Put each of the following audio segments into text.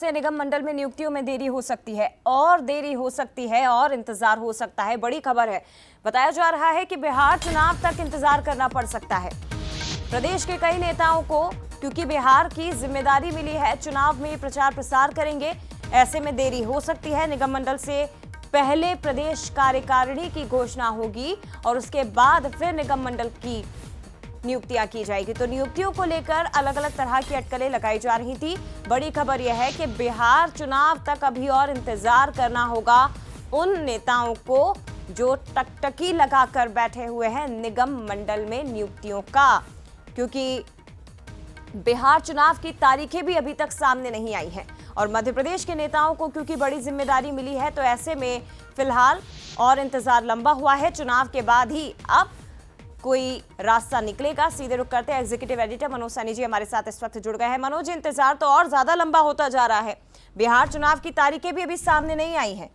से निगम मंडल में नियुक्तियों में देरी हो सकती है और इंतजार हो सकता है। बड़ी खबर है, बताया जा रहा है कि बिहार चुनाव तक इंतजार करना पड़ सकता है प्रदेश के कई नेताओं को, क्योंकि बिहार की जिम्मेदारी मिली है, चुनाव में प्रचार प्रसार करेंगे। ऐसे में देरी हो सकती है। निगम मंडल से पहले प्रदेश कार्यकारिणी की घोषणा होगी और उसके बाद फिर निगम मंडल की नियुक्तियां की जाएगी। तो नियुक्तियों को लेकर अलग अलग तरह की अटकलें लगाई जा रही थी। बड़ी खबर यह है कि बिहार चुनाव तक अभी और इंतजार करना होगा उन नेताओं को जो टकटकी लगाकर बैठे हुए हैं निगम मंडल में नियुक्तियों का, क्योंकि बिहार चुनाव की तारीखें भी अभी तक सामने नहीं आई हैं और मध्य प्रदेश के नेताओं को क्योंकि बड़ी जिम्मेदारी मिली है, तो ऐसे में फिलहाल और इंतजार लंबा हुआ है। चुनाव के बाद ही अब कोई रास्ता निकलेगा। सीधे रुक करते हैं, एग्जीक्यूटिव एडिटर मनोज सैनी जी हमारे साथ इस वक्त जुड़ गए हैं। मनोज, इंतजार तो और ज्यादा लंबा होता जा रहा है, बिहार चुनाव की तारीखें भी अभी सामने नहीं आई हैं।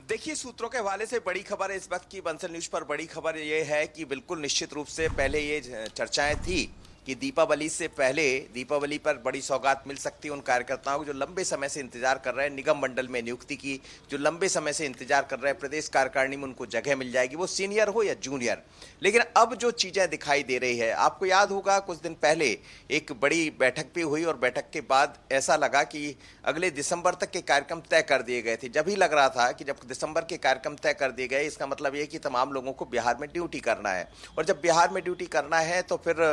देखिए, सूत्रों के हवाले से बड़ी खबर है इस वक्त की बंसल न्यूज पर। बड़ी खबर यह है कि बिल्कुल निश्चित रूप से पहले ये चर्चाएं थी कि दीपावली से पहले, दीपावली पर बड़ी सौगात मिल सकती है उन कार्यकर्ताओं को जो लंबे समय से इंतजार कर रहे हैं निगम मंडल में नियुक्ति की, जो लंबे समय से इंतजार कर रहे हैं प्रदेश कार्यकारिणी में उनको जगह मिल जाएगी, वो सीनियर हो या जूनियर। लेकिन अब जो चीजें दिखाई दे रही है, आपको याद होगा कुछ दिन पहले एक बड़ी बैठक भी हुई और बैठक के बाद ऐसा लगा कि अगले दिसंबर तक के कार्यक्रम तय कर दिए गए थे। जब ही लग रहा था कि जब दिसंबर के कार्यक्रम तय कर दिए गए, इसका मतलब ये कि तमाम लोगों को बिहार में ड्यूटी करना है और जब बिहार में ड्यूटी करना है तो फिर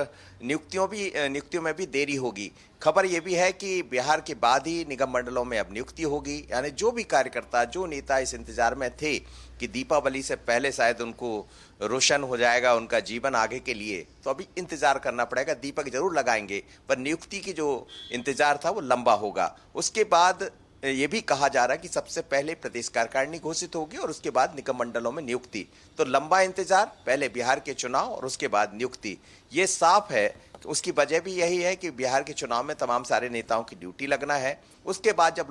नियुक्तियों में भी देरी होगी। खबर यह भी है कि बिहार के बाद ही निगम मंडलों में अब नियुक्ति होगी, यानी जो भी कार्यकर्ता, जो नेता इस इंतजार में थे कि दीपावली से पहले शायद उनको रोशन हो जाएगा उनका जीवन आगे के लिए, तो अभी इंतजार करना पड़ेगा। दीपक जरूर लगाएंगे पर नियुक्ति की जो इंतजार था वो लंबा होगा। उसके बाद ये भी कहा जा रहा है कि सबसे पहले प्रदेश कार्यकारिणी घोषित होगी और उसके बाद निगम मंडलों में नियुक्ति। तो लंबा इंतजार, पहले बिहार के चुनाव और उसके बाद नियुक्ति। ये साफ है, उसकी वजह भी यही है कि बिहार के चुनाव में तमाम सारे नेताओं की ड्यूटी लगना है। उसके बाद जब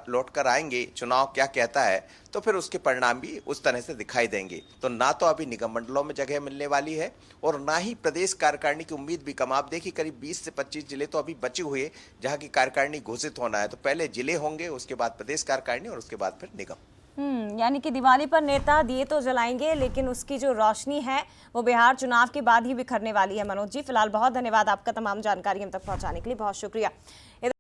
लौट कर आएंगे, चुनाव क्या कहता है, तो फिर उसके परिणाम भी उस तरह से दिखाई देंगे। तो ना तो अभी निगम मंडलों में जगह मिलने वाली है और ना ही प्रदेश कार्यकारिणी की उम्मीद भी कम। आप देखिए करीब 20 से 25 जिले तो अभी बचे हुए जहां की कार्यकारिणी घोषित होना है। तो पहले जिले होंगे, उसके बाद प्रदेश कार्यकारिणी और उसके बाद फिर निगम। यानी कि दिवाली पर नेता दिए तो जलाएंगे, लेकिन उसकी जो रोशनी है वो बिहार चुनाव के बाद ही बिखरने वाली है। मनोज जी, फिलहाल बहुत धन्यवाद आपका तमाम जानकारी हम तक पहुंचाने के लिए, बहुत शुक्रिया।